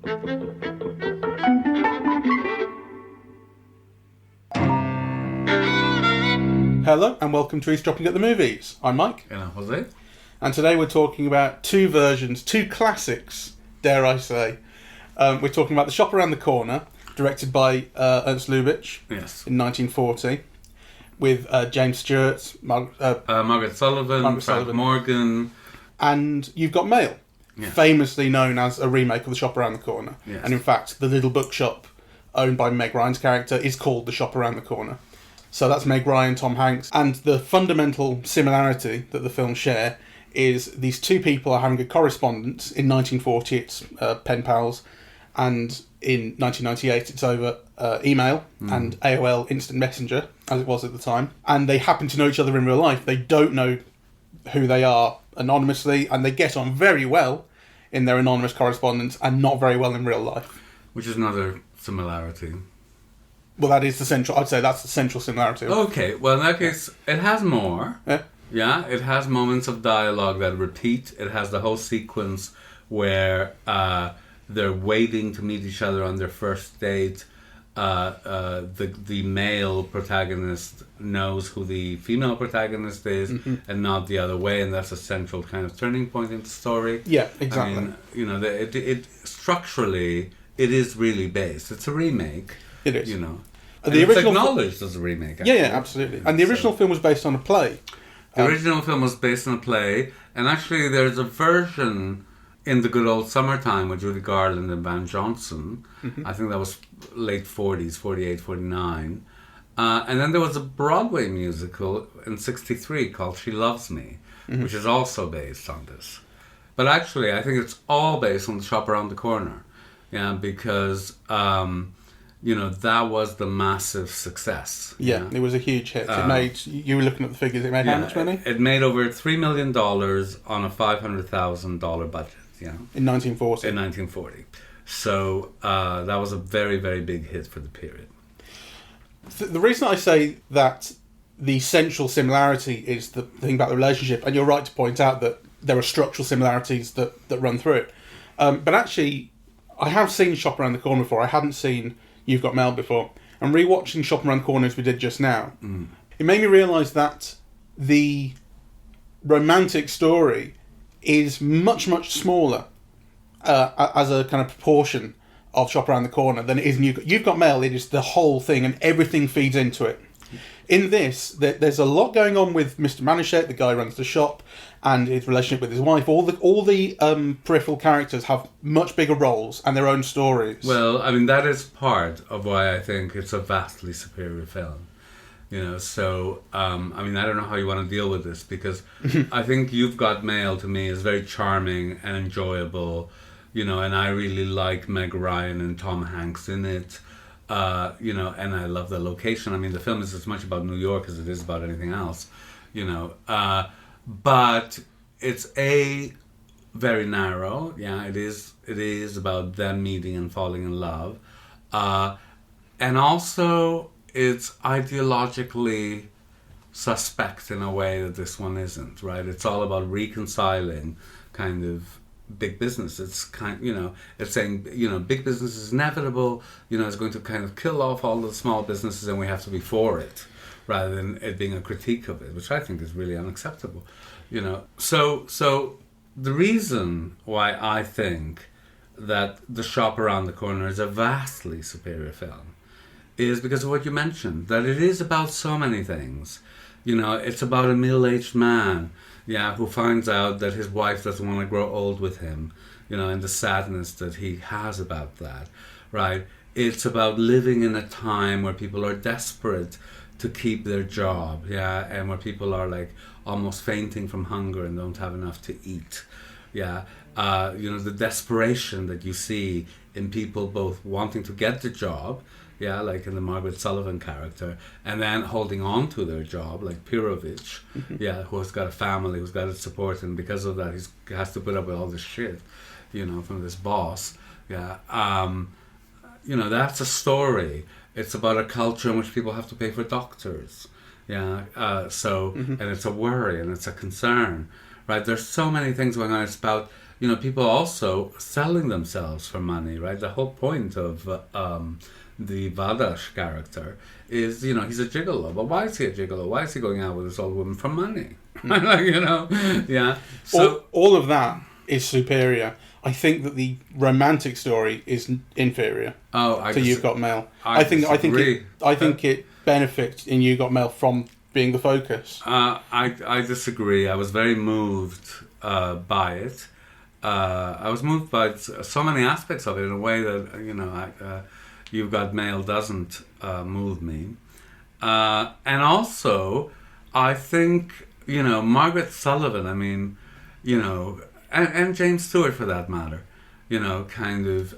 Hello and welcome to Eavesdropping at the Movies. I'm Mike. And I'm José. And today we're talking about two versions, two classics, dare I say. We're talking about The Shop Around the Corner, directed by Ernst Lubitsch in 1940, with James Stewart, Margaret Sullivan, Frank Morgan. And You've Got Mail, famously known as a remake of The Shop Around the Corner. Yes. And in fact, the little bookshop owned by Meg Ryan's character is called The Shop Around the Corner. So that's Meg Ryan, Tom Hanks. And the fundamental similarity that the films share is these two people are having a correspondence. In 1940, it's pen pals. And in 1998, it's over email and AOL Instant Messenger, as it was at the time. And they happen to know each other in real life. They don't know who they are anonymously, and they get on very well in their anonymous correspondence and not very well in real life. Which is another similarity. Well, that is the central... I'd say that's the central similarity. Okay, well, in that case, it has more. Yeah. Yeah, it has moments of dialogue that repeat. It has the whole sequence where they're waiting to meet each other on their first date. The male protagonist knows who the female protagonist is and not the other way, and that's a central kind of turning point in the story. Yeah, exactly. I mean, you know, it structurally, it is really based. It's a remake. It is. You know. The original it's acknowledged as a remake. Actually. Yeah, absolutely. And the original film was based on a play. The original film was based on a play, and actually there's a version in the good old summertime with Judy Garland and Van Johnson. I think that was late 40s, 48, 49. And then there was a Broadway musical in 63 called She Loves Me, which is also based on this. But actually, I think it's all based on The Shop Around the Corner. Yeah, because... you know, that was the massive success. Yeah, it was a huge hit. It made, you were looking at the figures, it made how much money? It made over $3 million on a $500,000 budget, you know. In 1940. In 1940. So that was a very, very big hit for the period. The reason I say that the central similarity is the thing about the relationship, and you're right to point out that there are structural similarities that run through it. But actually, I have seen Shop Around the Corner before. I hadn't seen You've Got Mail before. And rewatching Shop Around the Corner as we did just now, it made me realise that the romantic story is much, much smaller as a kind of proportion of Shop Around the Corner than it is in You've Got Mail. It is the whole thing and everything feeds into it. In this, there's a lot going on with Mr. Manichet, the guy who runs the shop, and his relationship with his wife. All the peripheral characters have much bigger roles and their own stories. Well, I mean, that is part of why I think it's a vastly superior film. You know, so, I mean, I don't know how you want to deal with this, because I think You've Got Mail, to me, is very charming and enjoyable, you know, and I really like Meg Ryan and Tom Hanks in it. You know, and I love the location. I mean, the film is as much about New York as it is about anything else, you know. But it's very narrow. Yeah, it is about them meeting and falling in love. And also, it's ideologically suspect in a way that this one isn't, right? It's all about reconciling kind of big business. It's it's saying, you know, big business is inevitable, you know, it's going to kind of kill off all the small businesses and we have to be for it, rather than it being a critique of it, which I think is really unacceptable, you know. So the reason why I think that The Shop Around the Corner is a vastly superior film is because of what you mentioned, that it is about so many things. You know, it's about a middle-aged man, who finds out that his wife doesn't want to grow old with him, you know, and the sadness that he has about that, right? It's about living in a time where people are desperate to keep their job, and where people are like almost fainting from hunger and don't have enough to eat, you know, the desperation that you see in people both wanting to get the job, like in the Margaret Sullivan character, and then holding on to their job, like Pirovich, who has got a family, who's got to support, and because of that, he has to put up with all this shit, you know, from this boss. You know, that's a story. It's about a culture in which people have to pay for doctors. And it's a worry and it's a concern, right? There's so many things going on. It's about people also selling themselves for money, right? The whole point of the Vadash character is, he's a gigolo. But why is he a gigolo? Why is he going out with this old woman for money? Yeah. So all of that is superior. I think that the romantic story is inferior to You've Got Mail. I think it benefits in You've Got Mail from being the focus. I disagree. I was very moved by it. I was moved by so many aspects of it in a way that You've Got Mail doesn't move me. And also, I think Margaret Sullivan. I mean, and James Stewart for that matter. Kind of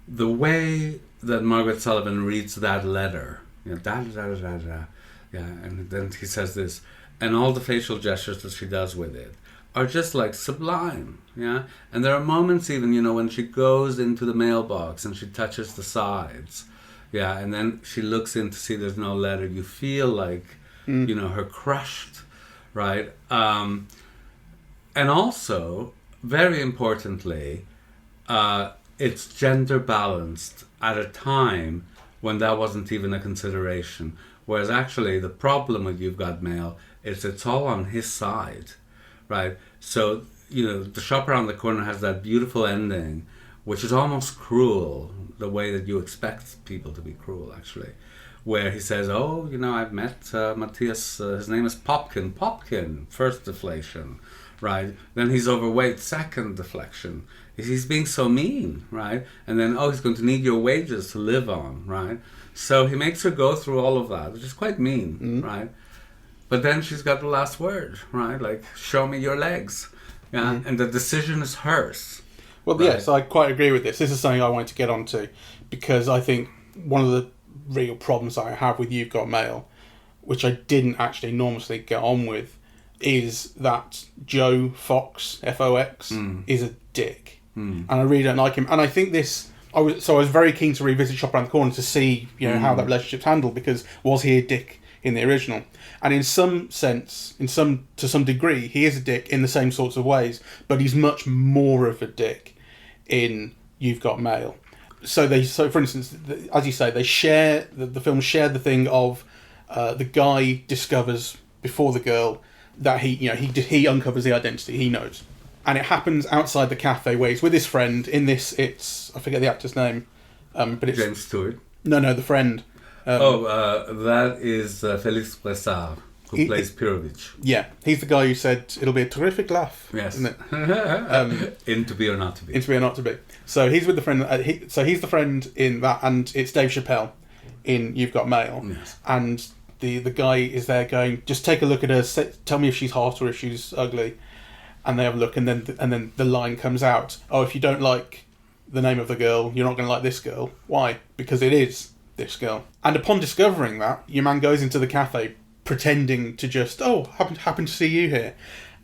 the way that Margaret Sullivan reads that letter. Da da da da da. Yeah, and then he says this, and all the facial gestures that she does with it are just like sublime, yeah? And there are moments even, when she goes into the mailbox and she touches the sides, yeah, and then she looks in to see there's no letter. You feel like, her crushed, right? And also, very importantly, it's gender balanced at a time when that wasn't even a consideration. Whereas actually the problem with You've Got Mail is it's all on his side, right? So, the shop around the corner has that beautiful ending, which is almost cruel, the way that you expect people to be cruel, actually. Where he says, I've met Matthias, his name is Popkin, first deflation, right? Then he's overweight, second deflection. He's being so mean, right? And then, he's going to need your wages to live on, right? So he makes her go through all of that, which is quite mean, right? But then she's got the last word, right? Like, show me your legs. Yeah, and the decision is hers. Well, right? Yes, I quite agree with this. This is something I wanted to get onto, because I think one of the real problems I have with You've Got Mail, which I didn't actually enormously get on with, is that Joe Fox, Fox, is a dick. And I really don't like him. And I think this... I was very keen to revisit Shop Around the Corner to see, how that relationship's handled, because was he a dick in the original? And in some sense, to some degree, he is a dick in the same sorts of ways, but he's much more of a dick in You've Got Mail. So for instance, as you say, they share the film shared the thing of the guy discovers before the girl that he uncovers the identity, he knows. And it happens outside the cafe where he's with his friend. In this, I forget the actor's name, but it's James Stewart. No, the friend. That is Felix Bressard, who plays Pirovich. Yeah, he's the guy who said it'll be a terrific laugh. Yes, isn't it? In To Be or Not to Be. In To Be or Not to Be. So he's with the friend. He's the friend in that, and it's Dave Chappelle in You've Got Mail. Yes. And the guy is there going, just take a look at her. Tell me if she's hot or if she's ugly. And they have a look, and then the line comes out, if you don't like the name of the girl, you're not going to like this girl. Why? Because it is this girl. And upon discovering that, your man goes into the cafe pretending to just, happen to see you here,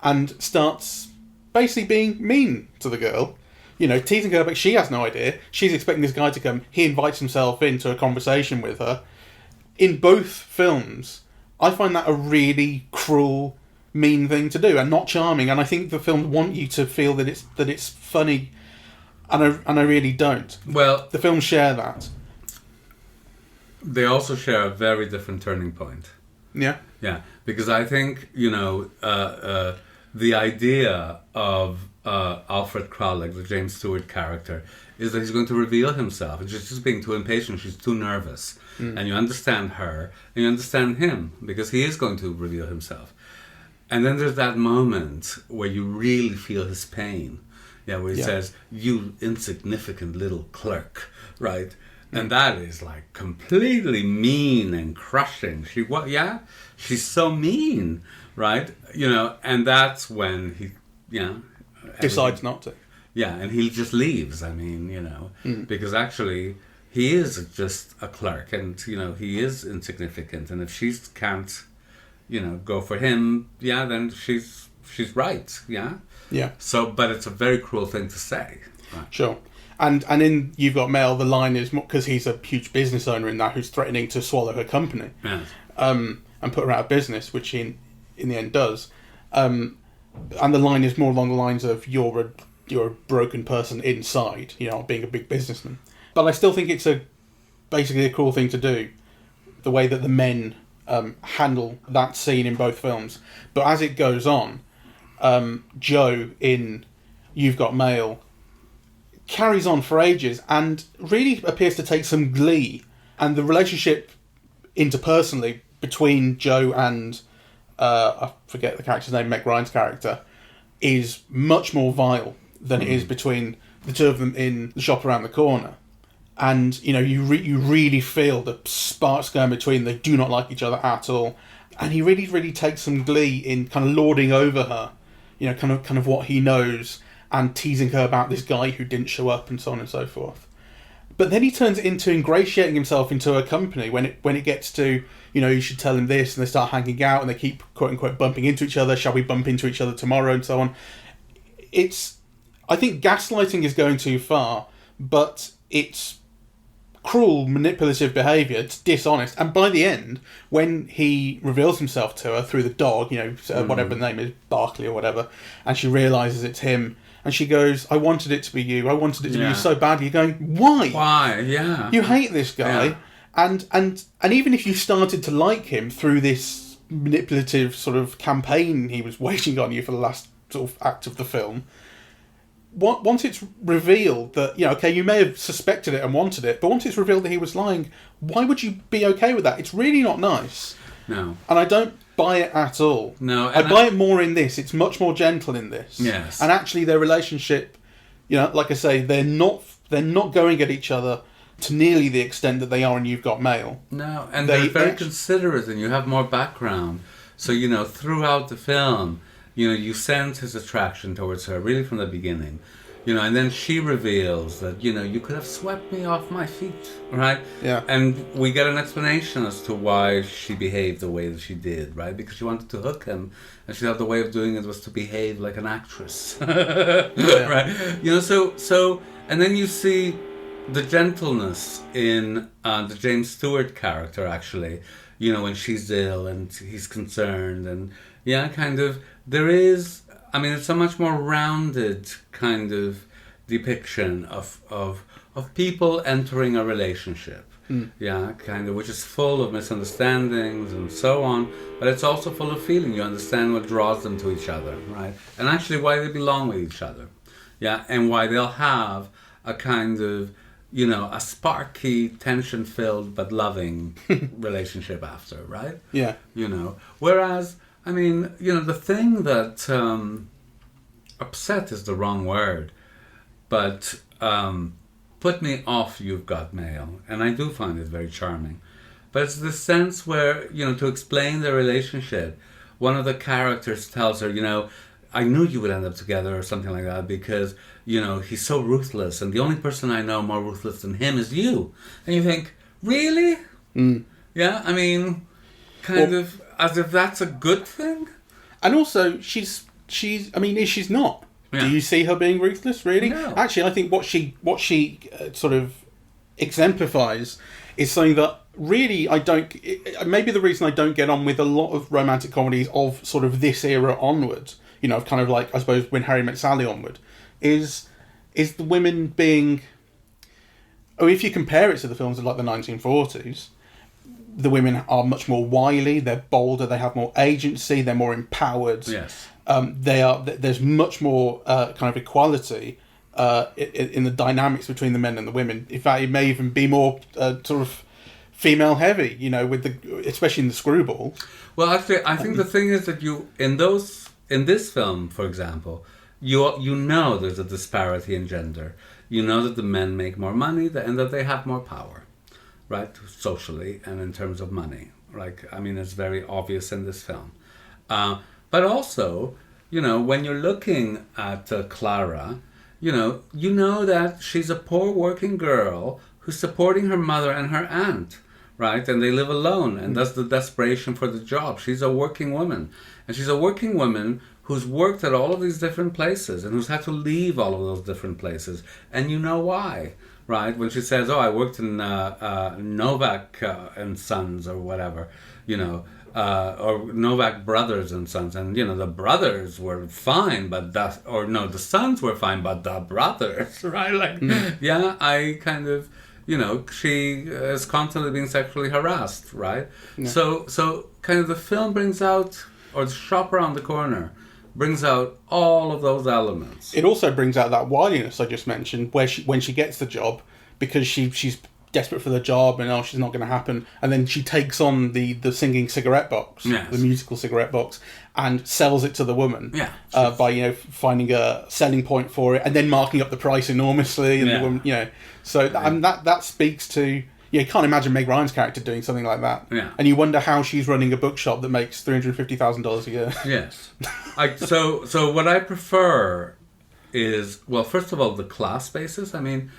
and starts basically being mean to the girl. Teasing her, but she has no idea. She's expecting this guy to come. He invites himself into a conversation with her. In both films, I find that a really cruel, mean thing to do, and not charming. And I think the films want you to feel that it's funny, and I really don't. Well, the films share that. They also share a very different turning point. Yeah, because I think the idea of Alfred Kralik, the James Stewart character, is that he's going to reveal himself, and she's just being too impatient. She's too nervous, and you understand her, and you understand him, because he is going to reveal himself. And then there's that moment where you really feel his pain. Yeah, where he says, "You insignificant little clerk," right? And that is like completely mean and crushing. She's so mean, right? And that's when he, decides not to. Yeah, and he just leaves. I mean, because actually he is just a clerk, and he is insignificant. And if she can't, go for him, then she's right. Yeah. So, but it's a very cruel thing to say. Right? Sure. And in You've Got Mail, the line is, because he's a huge business owner in that, who's threatening to swallow her company, yes. And put her out of business, which he in the end does. and the line is more along the lines of you're a broken person inside, being a big businessman. But I still think it's basically a cruel thing to do, the way that the men handle that scene in both films. But as it goes on, Joe in You've Got Mail carries on for ages and really appears to take some glee. And the relationship interpersonally between Joe and I forget the character's name, Meg Ryan's character, is much more vile than it is between the two of them in The Shop Around the Corner. And you really feel the sparks going between. They do not like each other at all, and he really takes some glee in kind of lording over her, kind of what he knows, and teasing her about this guy who didn't show up and so on and so forth. But then he turns it into ingratiating himself into her company when it gets to, you should tell him this, and they start hanging out and they keep quote unquote bumping into each other. Shall we bump into each other tomorrow and so on? I think gaslighting is going too far, but it's cruel, manipulative behaviour. It's dishonest. And by the end, when he reveals himself to her through the dog, whatever the name is, Barkley or whatever, and she realises it's him, and she goes, I wanted it to be you. I wanted it to be you so badly. You're going, why? Why? Yeah. You hate this guy. Yeah. And even if you started to like him through this manipulative sort of campaign he was waging on you for the last sort of act of the film, once it's revealed that, you may have suspected it and wanted it, but once it's revealed that he was lying, why would you be okay with that? It's really not nice. No. And I don't buy it at all. No. I buy it more in this. It's much more gentle in this. Yes. And actually their relationship, like I say, they're not going at each other to nearly the extent that they are in You've Got Mail. No, and they're very considerate, and you have more background. So, throughout the film, you sense his attraction towards her, really from the beginning. And then she reveals that, you could have swept me off my feet, right? Yeah. And we get an explanation as to why she behaved the way that she did, right? Because she wanted to hook him, and she thought the way of doing it was to behave like an actress, right? So, and then you see the gentleness in the James Stewart character, actually, when she's ill and he's concerned, and there is, it's a much more rounded kind of depiction of people entering a relationship. Which is full of misunderstandings and so on, but it's also full of feeling. You understand what draws them to each other, right? And actually why they belong with each other. And why they'll have a kind of, a sparky, tension-filled but loving relationship after, right? Yeah. Whereas, the thing that upset is the wrong word, but put me off You've Got Mail, and I do find it very charming. But it's the sense where, to explain the relationship, one of the characters tells her, I knew you would end up together or something like that because, he's so ruthless, and the only person I know more ruthless than him is you. And you think, really? Yeah, kind of as if that's a good thing. And also, she's not. Yeah. Do you see her being ruthless, really? No. Actually, I think what she sort of exemplifies is something that really maybe the reason I don't get on with a lot of romantic comedies of sort of this era onward, kind of like, I suppose, When Harry Met Sally onward, is the women being... if you compare it to the films of like the 1940s, the women are much more wily, they're bolder, they have more agency, they're more empowered. Yes. There's much more kind of equality in the dynamics between the men and the women. In fact, it may even be more sort of female heavy, especially in the Screwball. Well, actually, I think the thing is that in this film, for example, there's a disparity in gender. You know that the men make more money and that they have more power. Right, socially and in terms of money. It's very obvious in this film. But also, when you're looking at Clara, you know that she's a poor working girl who's supporting her mother and her aunt, right? And they live alone, and that's the desperation for the job. She's a working woman. And she's a working woman who's worked at all of these different places and who's had to leave all of those different places. And you know why. Right, when she says, I worked in Novak and Sons or whatever, or Novak Brothers and Sons, and the brothers were fine, but the sons were fine, but the brothers, right? Like, I kind of, she is constantly being sexually harassed, right? Yeah. So kind of the film brings out, or the shop around the corner brings out all of those elements. It also brings out that wiliness I just mentioned, where when she gets the job, because she's desperate for the job and she's not going to happen, and then she takes on the singing cigarette box, the musical cigarette box, and sells it to the woman by finding a selling point for it and then marking up the price enormously, and the woman, so that speaks to, you can't imagine Meg Ryan's character doing something like that, and you wonder how she's running a bookshop that makes $350,000 a year. Yes. So what I prefer is, well, first of all, the class basis. I mean,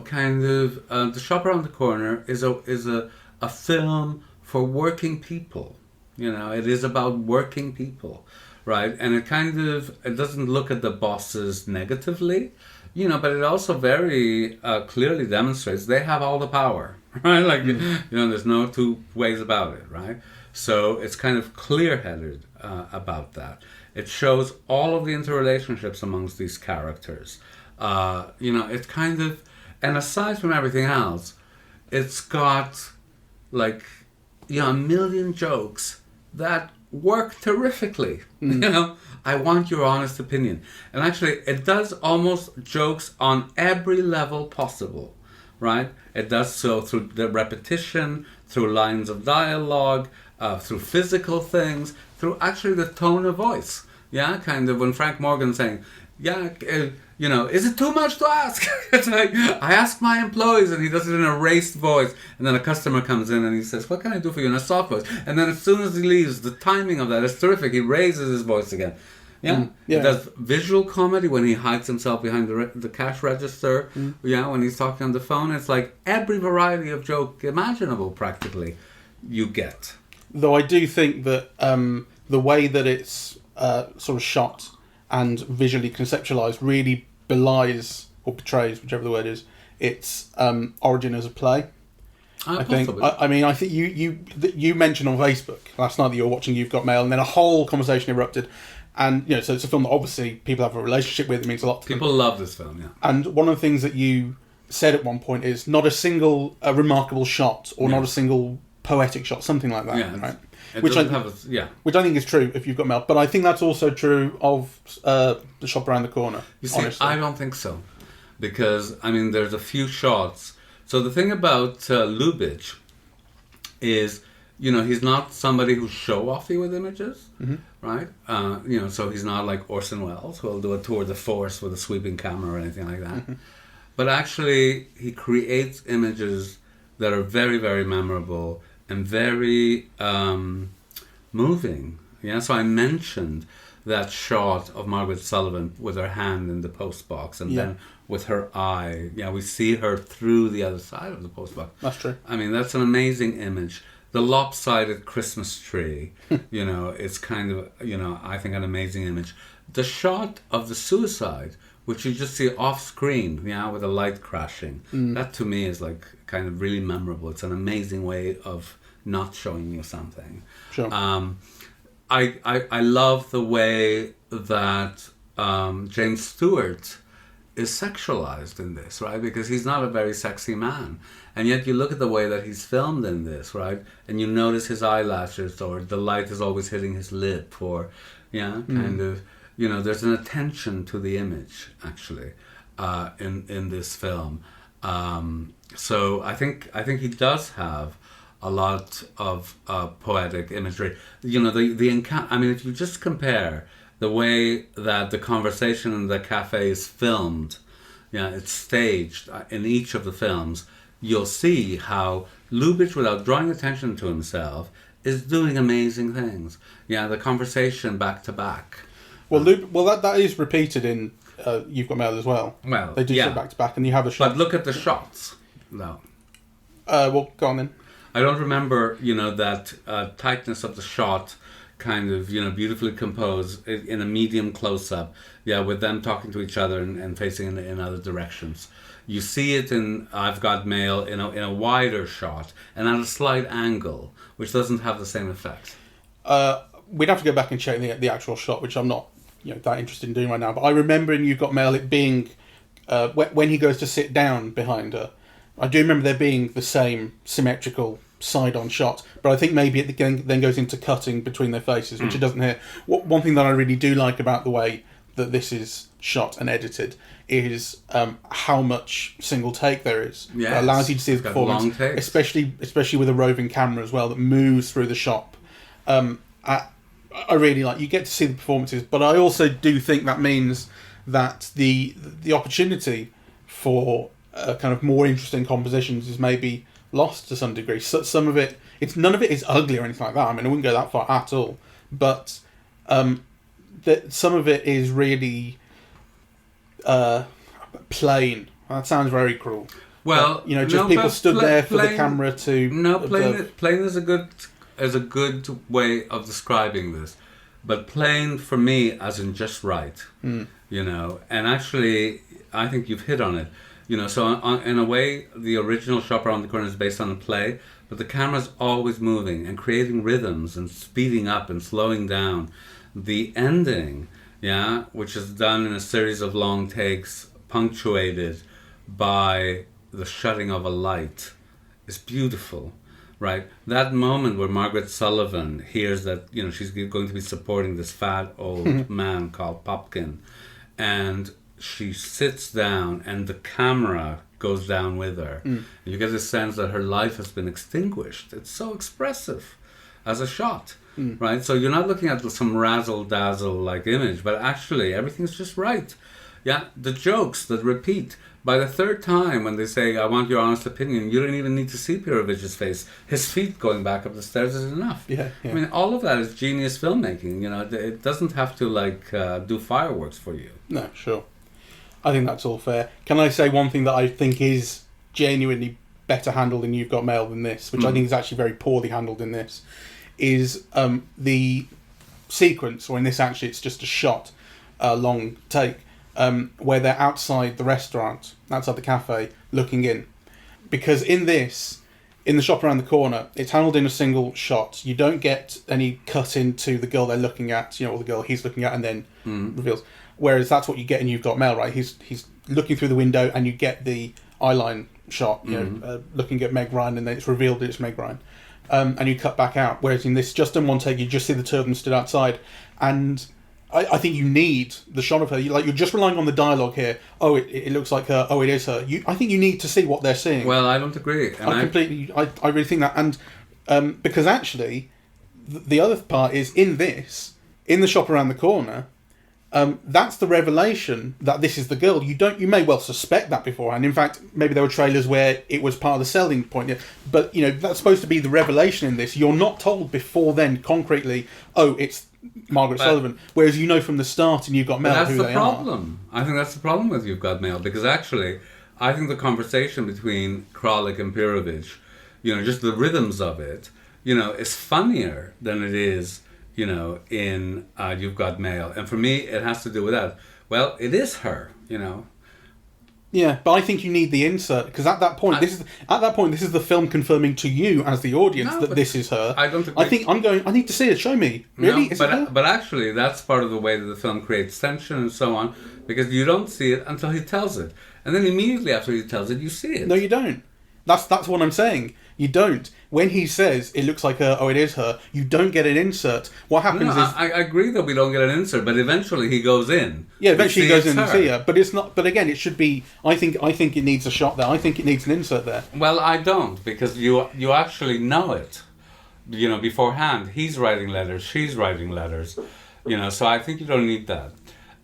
kind of The Shop Around the Corner is a film for working people. It is about working people, right? And it doesn't look at the bosses negatively, but it also very clearly demonstrates they have all the power, right? Like, there's no two ways about it, right? So it's kind of clear-headed about that. It shows all of the interrelationships amongst these characters. It's kind of, and aside from everything else, it's got like, a million jokes that work terrifically. I want your honest opinion. And actually, it does almost jokes on every level possible, right? It does so through the repetition, through lines of dialogue, through physical things, through actually the tone of voice. Kind of when Frank Morgan's saying, is it too much to ask? It's like, I ask my employees, and he does it in a raised voice, and then a customer comes in and he says, what can I do for you, in a soft voice? And then as soon as he leaves, the timing of that is terrific. He raises his voice again. It does visual comedy when he hides himself behind the cash register. When he's talking on the phone. It's like every variety of joke imaginable, practically, you get. Though I do think that the way that it's sort of shot and visually conceptualized really belies or betrays, whichever the word is, its origin as a play. I think. I think you mentioned on Facebook last night that you were watching You've Got Mail, and then a whole conversation erupted. And so it's a film that obviously people have a relationship with. It means a lot to them. People love this film, yeah. And one of the things that you said at one point is not a single remarkable shot or not a single poetic shot, something like that, right? Which I think is true if You've Got Mail, but I think that's also true of The Shop Around the Corner. You see, honestly. I don't think so, because there's a few shots. So the thing about Lubitsch is, he's not somebody who's show-offy with images, right? So he's not like Orson Welles, who'll do a tour de force with a sweeping camera or anything like that. But actually, he creates images that are very, very memorable and very moving. So I mentioned that shot of Margaret Sullivan with her hand in the postbox, and then with her eye. We see her through the other side of the postbox. That's true. That's an amazing image. The lopsided Christmas tree, it's kind of, I think an amazing image. The shot of the suicide, which you just see off screen, with the light crashing, that to me is like kind of really memorable. It's an amazing way of not showing you something. Sure. I love the way that James Stewart is sexualized in this, right? Because he's not a very sexy man. And yet you look at the way that he's filmed in this, right? And you notice his eyelashes, or the light is always hitting his lip, or, kind of, there's an attention to the image, actually, in this film. So I think he does have a lot of poetic imagery. If you just compare the way that the conversation in the cafe is filmed, it's staged in each of the films, you'll see how Lubitsch, without drawing attention to himself, is doing amazing things. The conversation back to back. Well, that is repeated in You've Got Mail as well. Well, they do sit back to back, and you have a shot. But look at the shots, though. Well, go on then. I don't remember, that tightness of the shot kind of, beautifully composed in a medium close-up, with them talking to each other and facing in other directions. You see it in I've Got Mail in a wider shot and at a slight angle, which doesn't have the same effect. We'd have to go back and check the actual shot, which I'm not that interested in doing right now. But I remember in You've Got Mail it being when he goes to sit down behind her. I do remember there being the same symmetrical side-on shot, but I think maybe it then goes into cutting between their faces, which it doesn't here. One thing that I really do like about the way that this is shot and edited is how much single take there is. Yes, it allows you to see the performance, especially with a roving camera as well that moves through the shop. I really like, you get to see the performances, but I also do think that means that the opportunity for kind of more interesting compositions is maybe lost to some degree. So some of it, none of it is ugly or anything like that. I mean, I wouldn't go that far at all, but some of it is really plain. That sounds very cruel. Well, but, just people stood there for the camera to. No, plain is a good way of describing this, but plain for me as in just right. And actually, I think you've hit on it. So in a way, the original Shop Around the Corner is based on a play, but the camera's always moving and creating rhythms and speeding up and slowing down. The ending, which is done in a series of long takes, punctuated by the shutting of a light, is beautiful, right? That moment where Margaret Sullivan hears that, she's going to be supporting this fat old man called Popkin, and she sits down and the camera goes down with her. You get the sense that her life has been extinguished. It's so expressive as a shot, right? So you're not looking at some razzle-dazzle like image, but actually everything's just right. The jokes that repeat. By the third time when they say, I want your honest opinion, you don't even need to see Pirovich's face. His feet going back up the stairs is enough. Yeah. I mean, all of that is genius filmmaking. It doesn't have to do fireworks for you. No, sure. I think that's all fair. Can I say one thing that I think is genuinely better handled in You've Got Mail than this, which I think is actually very poorly handled in this, is the sequence, or in this actually it's just a shot, a long take, where they're outside the restaurant, outside the cafe, looking in. Because in this, in the Shop Around the Corner, it's handled in a single shot. You don't get any cut into the girl they're looking at, or the girl he's looking at, and then reveals. Whereas that's what you get in You've Got Mail, right? He's looking through the window, and you get the eyeline shot, looking at Meg Ryan, and then it's revealed that it's Meg Ryan, and you cut back out. Whereas in this, just in one take, you just see the two of them stood outside, and I think you need the shot of her. You're just relying on the dialogue here. Oh, it looks like her. Oh, it is her. I think you need to see what they're seeing. Well, I don't agree. I really think that, and because actually, the other part is in the Shop Around the Corner. That's the revelation that this is the girl. You may well suspect that beforehand. In fact, maybe there were trailers where it was part of the selling point. But that's supposed to be the revelation in this. You're not told before then concretely, oh, it's Margaret Sullivan. Whereas from the start and You've Got Mail who they are. That's the problem. I think that's the problem with You've Got Mail, because actually, I think the conversation between Kralik and Pirovich, just the rhythms of it, is funnier than it is in You've Got Mail. And for me, it has to do with that. Well, it is her, Yeah, but I think you need the insert, because at that point, this is the film confirming to you as the audience that this is her. I don't agree. I need to see it. Show me. Really? But actually, that's part of the way that the film creates tension and so on, because you don't see it until he tells it. And then immediately after he tells it, you see it. No, you don't. That's what I'm saying. You don't. When he says it looks like her, oh, it is her, you don't get an insert. What happens is... I agree that we don't get an insert, but eventually he goes in. Yeah, eventually he goes in and see her. But it's not... But again, it should be... I think it needs a shot there. I think it needs an insert there. Well, I don't, because you actually know it. Beforehand. He's writing letters, she's writing letters. So I think you don't need that.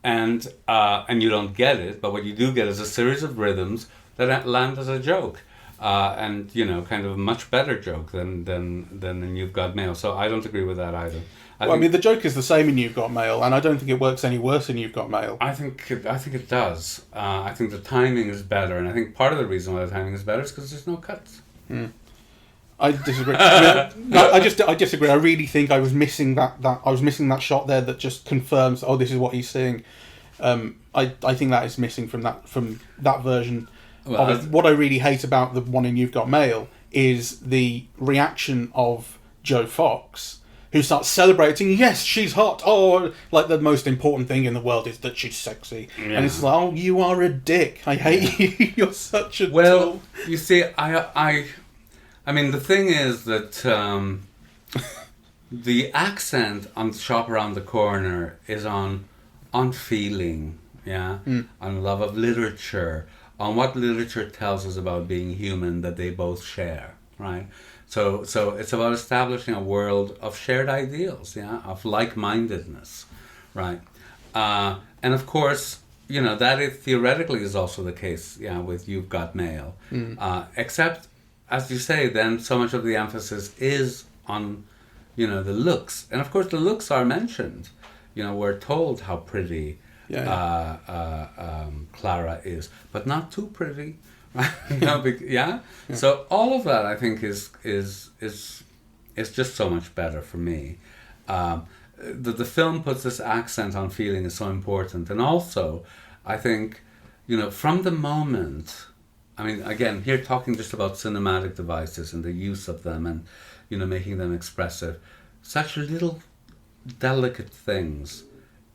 And you don't get it, but what you do get is a series of rhythms that land as a joke. And kind of a much better joke than in You've Got Mail. So I don't agree with that either. I mean, the joke is the same in You've Got Mail, and I don't think it works any worse in You've Got Mail. I think it does. I think the timing is better, and I think part of the reason why the timing is better is because there's no cuts. I disagree. I mean, no, I disagree. I really think I was missing that shot there that just confirms. Oh, this is what he's seeing. I think that is missing from that version. Well, of it. What I really hate about the one in You've Got Mail is the reaction of Joe Fox, who starts celebrating. Yes, she's hot. Oh, like the most important thing in the world is that she's sexy. Yeah. And it's like, oh, you are a dick. I hate you. You're such a well, you see, I mean, the thing is that the accent on Shop Around the Corner is on feeling, on love of literature, on what literature tells us about being human that they both share, right? So it's about establishing a world of shared ideals, of like-mindedness, right? And of course, that theoretically is also the case, with You've Got Mail, except, as you say, then so much of the emphasis is on, the looks. And of course the looks are mentioned. We're told how pretty Clara is, but not too pretty. Right? So all of that, I think, is just so much better for me. The film puts this accent on feeling is so important. And also, I think, from the moment... I mean, again, here talking just about cinematic devices and the use of them and, making them expressive. Such little delicate things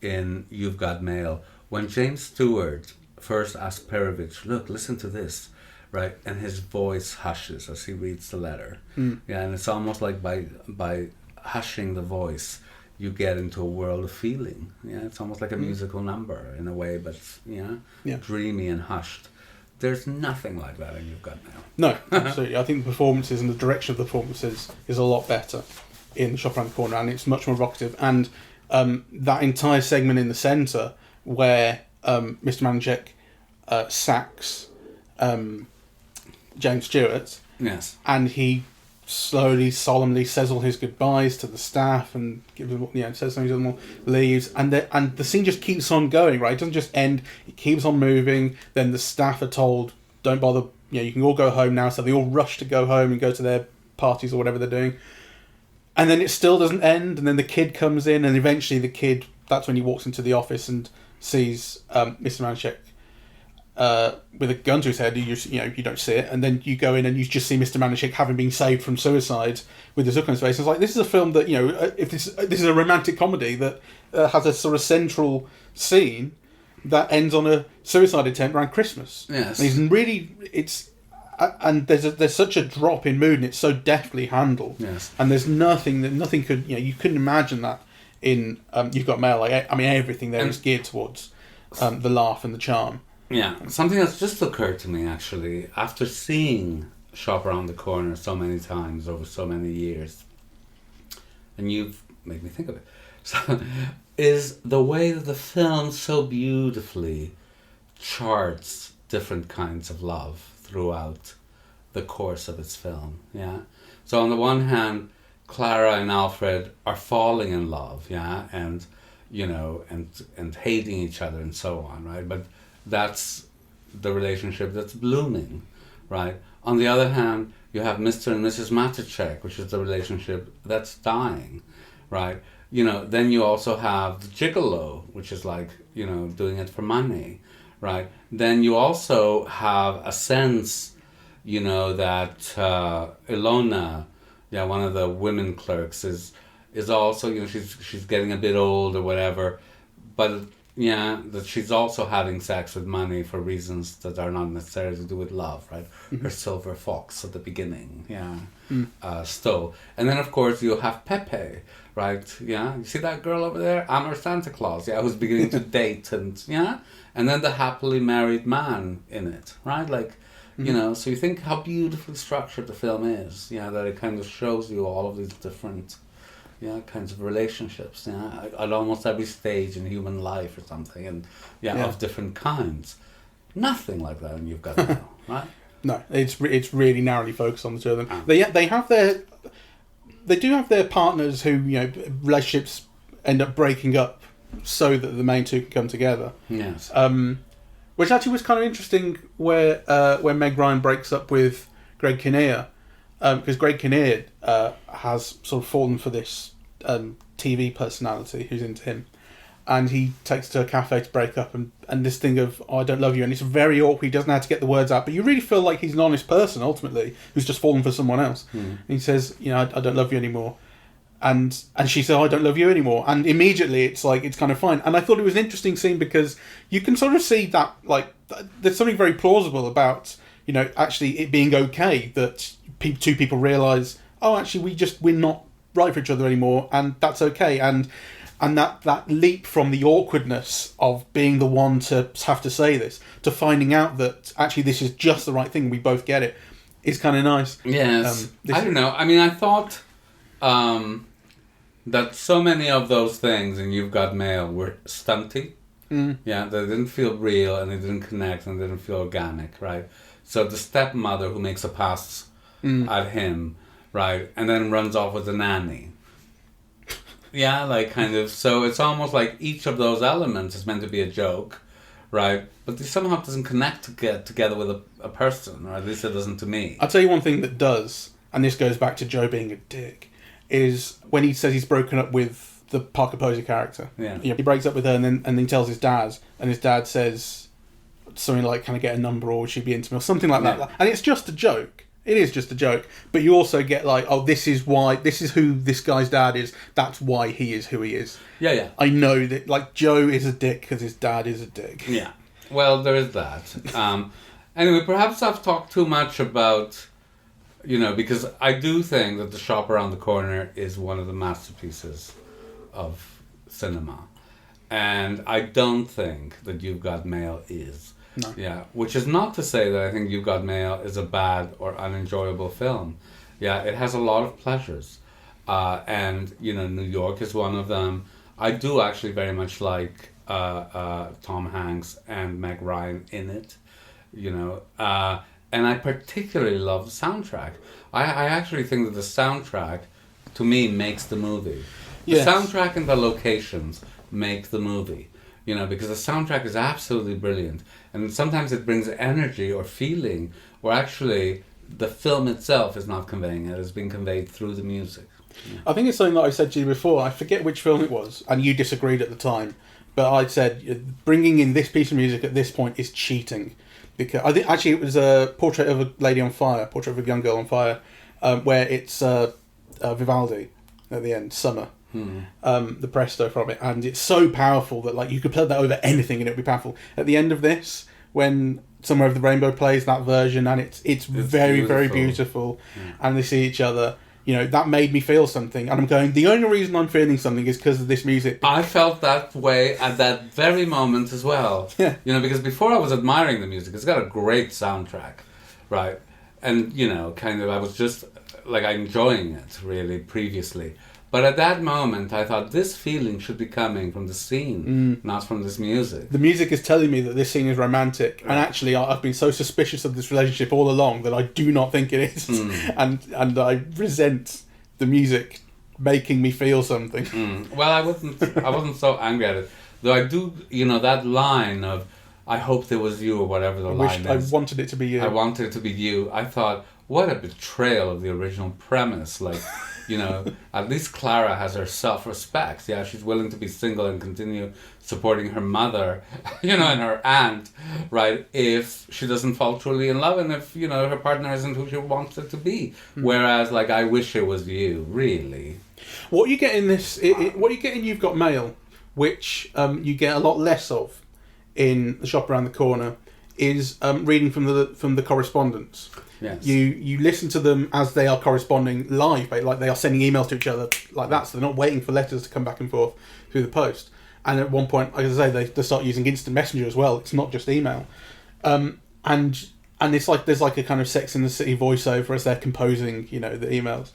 in You've Got Mail. When James Stewart first asked Perovich, look, listen to this, right? And his voice hushes as he reads the letter. Yeah, and it's almost like by hushing the voice, you get into a world of feeling. Yeah, it's almost like a musical number in a way, but, dreamy and hushed. There's nothing like that in You've Got Mail. No, absolutely. I think the performances and the direction of the performances is a lot better in Shop Around the Corner, and it's much more evocative. And that entire segment in the centre where Mr. Manischek sacks James Stewart, yes, and he slowly, solemnly says all his goodbyes to the staff and gives them, says something to them all, leaves, and the scene just keeps on going, right? It doesn't just end; it keeps on moving. Then the staff are told, "Don't bother. You can all go home now." So they all rush to go home and go to their parties or whatever they're doing. And then it still doesn't end. And then the kid comes in, and eventually the kid. That's when he walks into the office and sees Mr. Manischek with a gun to his head. You don't see it, and then you go in and you just see Mr. Manischek having been saved from suicide with his look on his face. It's like, this is a film that, if this is a romantic comedy that has a sort of central scene that ends on a suicide attempt around Christmas. Yes, and there's such a drop in mood, and it's so deftly handled. Yes, and there's nothing could you couldn't imagine that in You've Got Mail. Like, I mean, everything there is geared towards the laugh and the charm. Yeah, something that's just occurred to me, actually, after seeing Shop Around the Corner so many times over so many years, and you've made me think of it, so, is the way that the film so beautifully charts different kinds of love throughout the course of its film, So on the one hand, Clara and Alfred are falling in love, and, and hating each other and so on, right? But that's the relationship that's blooming, right? On the other hand, you have Mr. and Mrs. Matichek, which is the relationship that's dying, right? Then you also have the gigolo, which is like, doing it for money, right? Then you also have a sense, that Ilona, one of the women clerks, is also, she's getting a bit old or whatever, but that she's also having sex with money for reasons that are not necessarily to do with love, right? Mm-hmm. Her silver fox at the beginning, stole. And then, of course, you have Pepe, right? You see that girl over there? I'm her Santa Claus, who's beginning to date, and then the happily married man in it, right? Like, so you think how beautifully structured the film is, that it kind of shows you all of these different kinds of relationships, at almost every stage in human life or something, and of different kinds. Nothing like that, and You've Got Mail, right? No, it's really narrowly focused on the two of them. They do have their partners who relationships end up breaking up so that the main two can come together. Yes. Which actually was kind of interesting, where Meg Ryan breaks up with Greg Kinnear. because Greg Kinnear has sort of fallen for this TV personality who's into him, and he takes her to a cafe to break up, and this thing of, oh, I don't love you, and it's very awkward, he doesn't know how to get the words out, but you really feel like he's an honest person ultimately who's just fallen for someone else. And he says, you know, I don't love you anymore, and she said, oh, I don't love you anymore, and immediately it's like, it's kind of fine. And I thought it was an interesting scene because you can sort of see that, like, there's something very plausible about, you know, actually it being okay that two people realise, oh, actually we're not right for each other anymore, and that's okay. And that leap from the awkwardness of being the one to have to say this to finding out that actually this is just the right thing, we both get it, is kind of nice. Yes. I don't know. I mean, I thought that so many of those things in You've Got Mail were stunty. Yeah, they didn't feel real, and they didn't connect, and they didn't feel organic, right? So the stepmother who makes a pass at him, right, and then runs off with the nanny. Yeah, like, kind of. So it's almost like each of those elements is meant to be a joke, right? But they somehow doesn't connect to get together with a person, or at least it doesn't to me. I'll tell you one thing that does, and this goes back to Joe being a dick, is when he says he's broken up with the Parker Posey character. Yeah. You know, he breaks up with her and then he tells his dad, and his dad says something like, can I get a number, or would she be into me, or something like that. And it's just a joke. It is just a joke. But you also get like, oh, this is who this guy's dad is. That's why he is who he is. Yeah, yeah. I know that, like, Joe is a dick because his dad is a dick. Yeah. Well, there is that. Anyway, perhaps I've talked too much about, you know, because I do think that The Shop Around the Corner is one of the masterpieces of cinema. And I don't think that You've Got Mail is. No. Yeah, which is not to say that I think You've Got Mail is a bad or unenjoyable film. Yeah, it has a lot of pleasures. And, you know, New York is one of them. I do actually very much like Tom Hanks and Meg Ryan in it, you know. And I particularly love the soundtrack. I actually think that the soundtrack, to me, makes the movie. Yes. The soundtrack and the locations make the movie. You know, because the soundtrack is absolutely brilliant. And sometimes it brings energy or feeling where actually the film itself is not conveying it. It's being conveyed through the music. Yeah. I think it's something that I said to you before. I forget which film it was, and you disagreed at the time. But I said, bringing in this piece of music at this point is cheating. Because I think actually it was a Portrait of a Lady on Fire, Portrait of a Young Girl on Fire, where it's Vivaldi at the end, Summer. The presto from it, and it's so powerful that, like, you could play that over anything and it would be powerful. At the end of this, when Somewhere Over the Rainbow plays that version, and it's very beautiful. Very beautiful, and they see each other, you know, that made me feel something, and I'm going, the only reason I'm feeling something is because of this music. I felt that way at that very moment as well. Yeah. You know, because before I was admiring the music, it's got a great soundtrack, right? And, you know, kind of, I was just, like, enjoying it, really, previously. But at that moment, I thought this feeling should be coming from the scene, not from this music. The music is telling me that this scene is romantic, and actually I've been so suspicious of this relationship all along that I do not think it is, and I resent the music making me feel something. Well, I wasn't so angry at it, though. I do, you know, that line of "I hoped it was you" or whatever the line is. I wanted it to be you. I wanted it to be you. I thought, what a betrayal of the original premise, like. You know, at least Clara has her self-respect. Yeah, she's willing to be single and continue supporting her mother, you know, and her aunt, right, if she doesn't fall truly in love and if, you know, her partner isn't who she wants it to be. Whereas, like, I wish it was you, really. What you get in this, what you get in You've Got Mail, which you get a lot less of in The Shop Around the Corner, is reading from the correspondence. Yes. You listen to them as they are corresponding live, like they are sending emails to each other like that, so they're not waiting for letters to come back and forth through the post. And at one point, like I say, they start using instant messenger as well. It's not just email. And it's like there's like a kind of Sex and the City voiceover as they're composing, you know, the emails.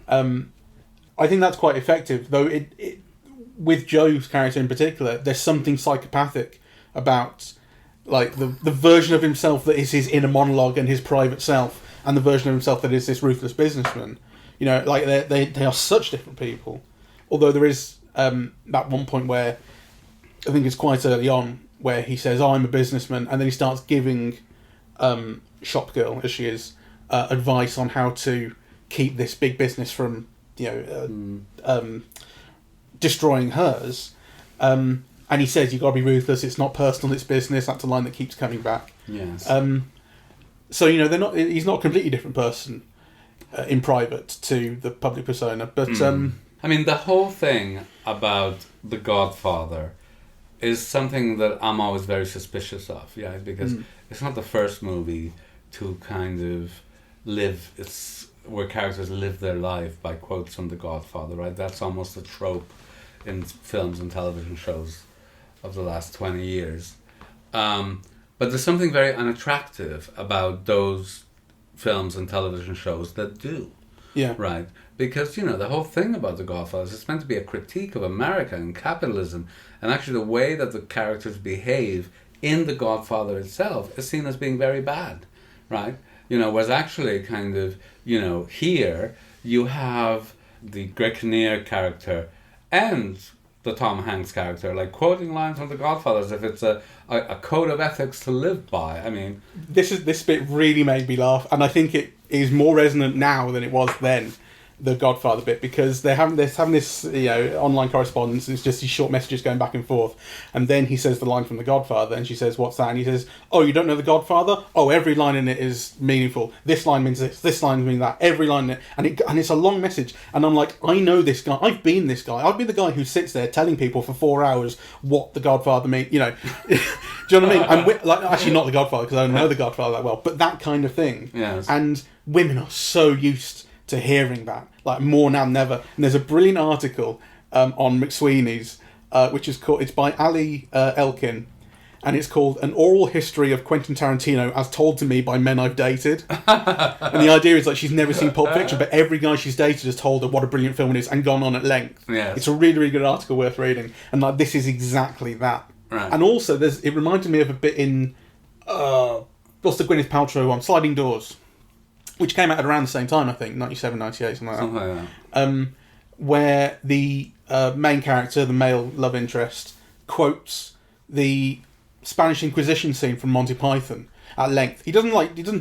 I think that's quite effective, though. It with Joe's character in particular, there's something psychopathic about, like, the version of himself that is his inner monologue and his private self, and the version of himself that is this ruthless businessman. You know, like, they are such different people. Although there is that one point where, I think it's quite early on, where he says, "Oh, I'm a businessman," and then he starts giving Shop Girl, as she is, advice on how to keep this big business from destroying hers. And he says, "You've got to be ruthless. It's not personal. It's business." That's a line that keeps coming back. Yes. So they're not. He's not a completely different person in private to the public persona. But I mean, the whole thing about The Godfather is something that I'm always very suspicious of. Yeah, because it's not the first movie to kind of where characters live their life by quotes from The Godfather. Right. That's almost a trope in films and television shows of the last 20 years. But there's something very unattractive about those films and television shows that do. Yeah. Right? Because, the whole thing about The Godfather is it's meant to be a critique of America and capitalism, and actually the way that the characters behave in The Godfather itself is seen as being very bad. Right? Whereas actually kind of, here you have the Greg Kinnear character and the Tom Hanks character, like quoting lines from The Godfather as if it's a code of ethics to live by. I mean, this bit really made me laugh, and I think it is more resonant now than it was then. The Godfather bit, because they're having this online correspondence, and it's just these short messages going back and forth, and then he says the line from The Godfather, and she says, "What's that?" And he says, "Oh, you don't know The Godfather? Oh, every line in it is meaningful. This line means this line means that. Every line in it, and it's a long message." And I'm like, I know this guy. I've been this guy. I've been the guy who sits there telling people for 4 hours what The Godfather means. Do you know what I mean? And actually not The Godfather, because I don't know The Godfather that well, but that kind of thing. Yes. And women are so used to hearing that, like more now than ever. And there's a brilliant article on McSweeney's, which is called, it's by Ali Elkin, and it's called "An Oral History of Quentin Tarantino as Told to Me by Men I've Dated." And the idea is like she's never seen Pulp Fiction, but every guy she's dated has told her what a brilliant film it is and gone on at length. Yes. It's a really, really good article worth reading, and like this is exactly that. Right. And also it reminded me of a bit in what's the Gwyneth Paltrow one, Sliding Doors, which came out at around the same time, I think, 97, 98, something like that. Where the main character, the male love interest, quotes the Spanish Inquisition scene from Monty Python at length. He doesn't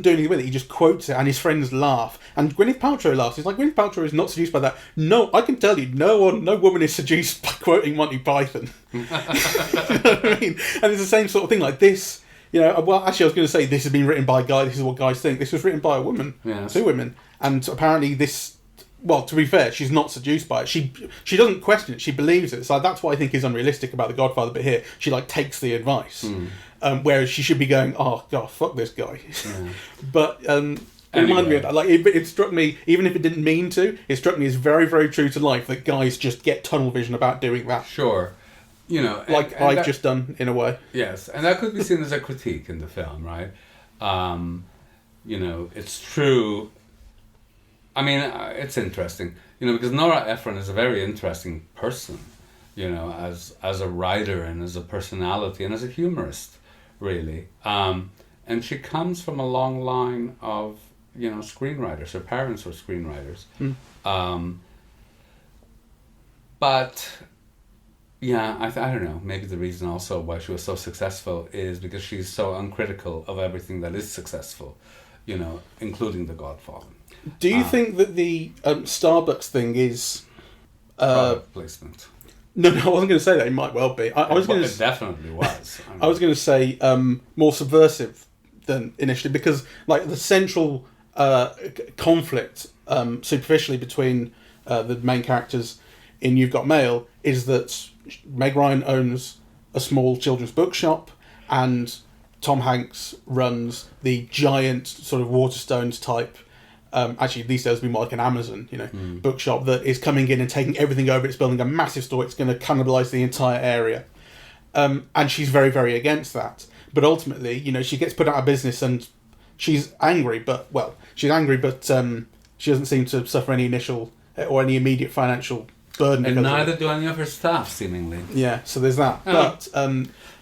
do anything with it, he just quotes it, and his friends laugh. And Gwyneth Paltrow laughs. He's like, Gwyneth Paltrow is not seduced by that. No, I can tell you, no woman is seduced by quoting Monty Python. You know what I mean? And it's the same sort of thing, like this. Well, actually, I was going to say this has been written by a guy. This is what guys think. This was written by a woman, yes. 2 women, and apparently this. Well, to be fair, she's not seduced by it. She doesn't question it. She believes it. So that's what I think is unrealistic about The Godfather. But here, she takes the advice, whereas she should be going, "Oh God, fuck this guy." Yeah. But it reminded me of that. Like it struck me, even if it didn't mean to, it struck me as very, very true to life that guys just get tunnel vision about doing that. Sure. Like I've just done in a way. Yes, and that could be seen as a critique in the film, right? It's true. I mean, it's interesting, because Nora Ephron is a very interesting person, as a writer and as a personality and as a humorist, really. And she comes from a long line of, screenwriters. Her parents were screenwriters. But... yeah, I don't know. Maybe the reason also why she was so successful is because she's so uncritical of everything that is successful, including The Godfather. Do you think that the Starbucks thing is... product placement? No, I wasn't going to say that. It might well be. It definitely was. I was going to say more subversive than initially, because like the central conflict superficially between the main characters in You've Got Mail is that Meg Ryan owns a small children's bookshop, and Tom Hanks runs the giant sort of Waterstones type. Actually, these days would be more like an Amazon, bookshop that is coming in and taking everything over. It's building a massive store. It's going to cannibalize the entire area, and she's very, very against that. But ultimately, she gets put out of business, and she's angry. But she doesn't seem to suffer any initial or any immediate financial burden. And neither do any of her staff, seemingly. Yeah, so there's that. But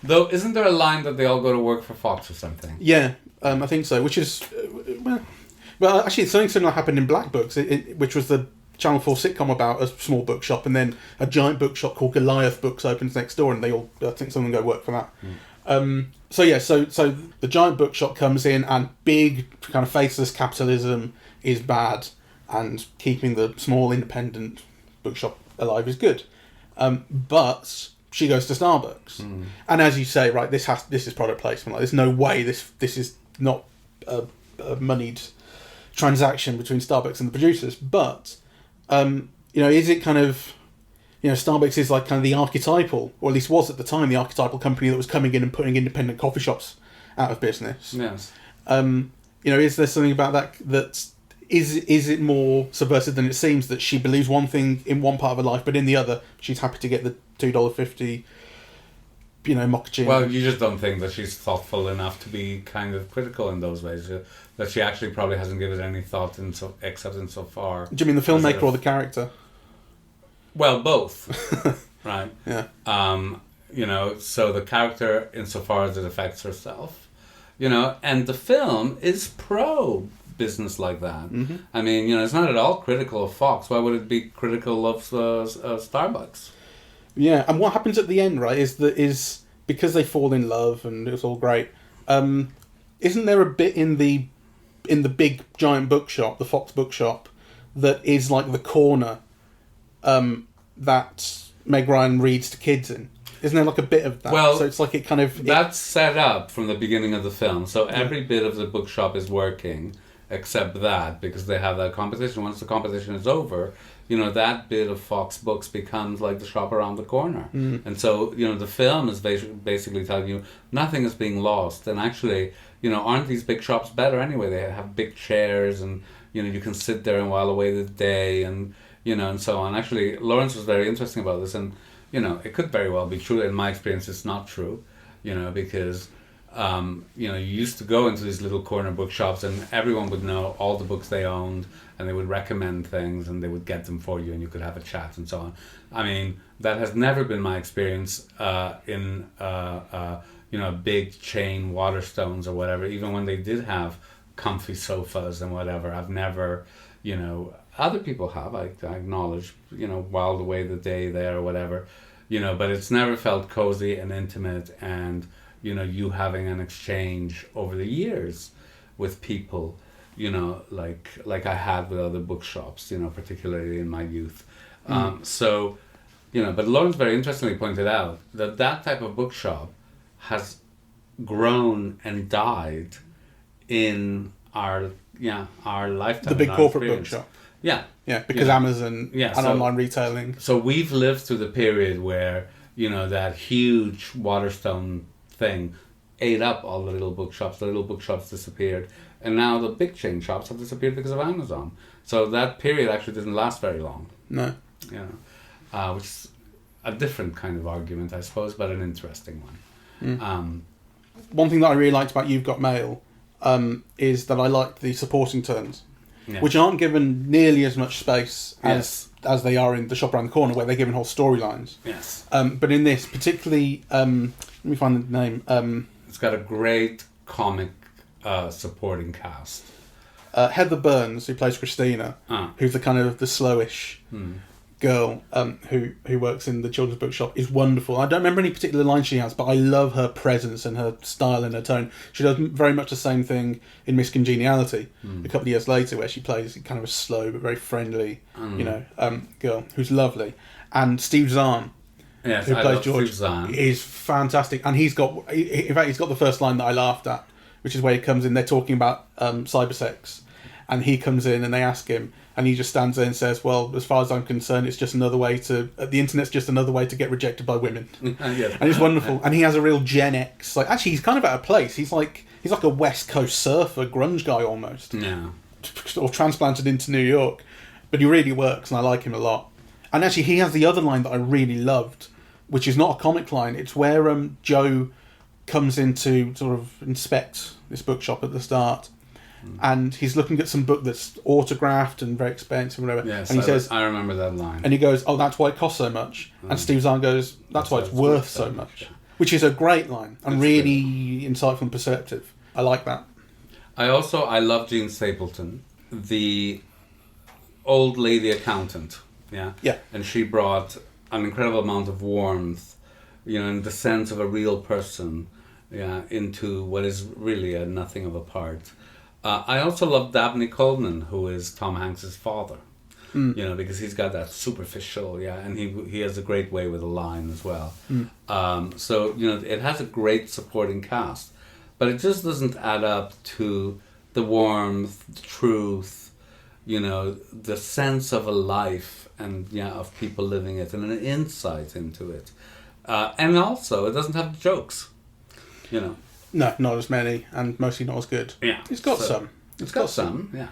though, isn't there a line that they all go to work for Fox or something? Yeah, I think so. Which is well, actually, something similar happened in Black Books, which was the Channel 4 sitcom about a small bookshop, and then a giant bookshop called Goliath Books opens next door, and they all, I think, some of them go work for that. So the giant bookshop comes in, and big kind of faceless capitalism is bad. and keeping the small independent bookshop alive is good. But she goes to Starbucks, and as you say, right, this is product placement. Like, there's no way this is not a moneyed transaction between Starbucks and the producers. But is it kind of, Starbucks is like kind of the archetypal, or at least was at the time, the archetypal company that was coming in and putting independent coffee shops out of business. Yes. Is there something about that is it more subversive than it seems, that she believes one thing in one part of her life, but in the other she's happy to get the $2.50 mochaccino? Well, you just don't think that she's thoughtful enough to be kind of critical in those ways, that she actually probably hasn't given it any thought except insofar. Do you mean the filmmaker or the character? Well, both. Right. Yeah. So the character insofar as it affects herself, and the film is pro business like that. Mm-hmm. I mean, it's not at all critical of Fox. Why would it be critical of Starbucks? Yeah, and what happens at the end, right, is because they fall in love and it's all great. Isn't there a bit in the big giant bookshop, the Fox bookshop, that is like the corner that Meg Ryan reads to kids in? Isn't there like a bit of that? Well, so it's like it kind of... That's set up from the beginning of the film. So every bit of the bookshop is working except that, because they have that competition. Once the competition is over, that bit of Fox Books becomes like the shop around the corner. And so, the film is basically telling you nothing is being lost. And actually, aren't these big shops better anyway? They have big chairs and, you can sit there and while away the day and, and so on. Actually, Lawrence was very interesting about this, and, it could very well be true. In my experience, it's not true, because... you used to go into these little corner bookshops and everyone would know all the books they owned, and they would recommend things and they would get them for you and you could have a chat and so on. I mean, that has never been my experience in a big chain, Waterstones or whatever. Even when they did have comfy sofas and whatever, I've never, other people have, I acknowledge, whiled away the day there or whatever, but it's never felt cozy and intimate, and you having an exchange over the years with people, like I had with other bookshops, particularly in my youth. But Lawrence very interestingly pointed out that type of bookshop has grown and died in our lifetime. The big corporate bookshop. Yeah. Yeah, because Amazon and online retailing. So we've lived through the period where, that huge Waterstone thing ate up all the little bookshops. The little bookshops disappeared, and now the big chain shops have disappeared because of Amazon. So that period actually didn't last very long. No. Which is a different kind of argument, I suppose, but an interesting one. One thing that I really liked about You've Got Mail is that I liked the supporting turns, which aren't given nearly as much space as they are in The Shop Around the Corner, where they're given whole storylines. Yes. But in this, particularly, let me find the name. It's got a great comic supporting cast. Heather Burns, who plays Christina, who's the kind of the slowish girl who works in the children's bookshop, is wonderful. I don't remember any particular line she has, but I love her presence and her style and her tone. She does very much the same thing in Miss Congeniality a couple of years later, where she plays kind of a slow but very friendly, girl who's lovely. And Steve Zahn, who plays George, is fantastic. And he's got the first line that I laughed at, which is where he comes in. They're talking about cybersex, and he comes in and they ask him, and he just stands there and says, "Well, as far as I'm concerned, it's just another way to the internet's just another way to get rejected by women." And it's wonderful. And he has a real Gen X. Like, actually, he's kind of out of place. He's like a West Coast surfer, grunge guy almost. Yeah. Or transplanted into New York, but he really works, and I like him a lot. And actually, he has the other line that I really loved, which is not a comic line. It's where Joe comes in to sort of inspect this bookshop at the start, and he's looking at some book that's autographed and very expensive, whatever. Yes, and he says, I remember that line. And he goes, "Oh, that's why it costs so much." And Steve Zahn goes, "That's why it's worth so much," which is a great line and really insightful and perceptive. I like that. I love Jean Stapleton, the old lady accountant. Yeah. And she brought an incredible amount of warmth, and the sense of a real person, into what is really a nothing of a part. I also love Dabney Coleman, who is Tom Hanks's father. You know, because he's got that superficial, and he has a great way with a line as well. So, you know, it has a great supporting cast, but it just doesn't add up to the warmth, the truth, you know, the sense of a life and, of people living it and an insight into it. And also, it doesn't have jokes, you know. No, not as many, and mostly not as good. Yeah. It's got some. It's got some, yeah.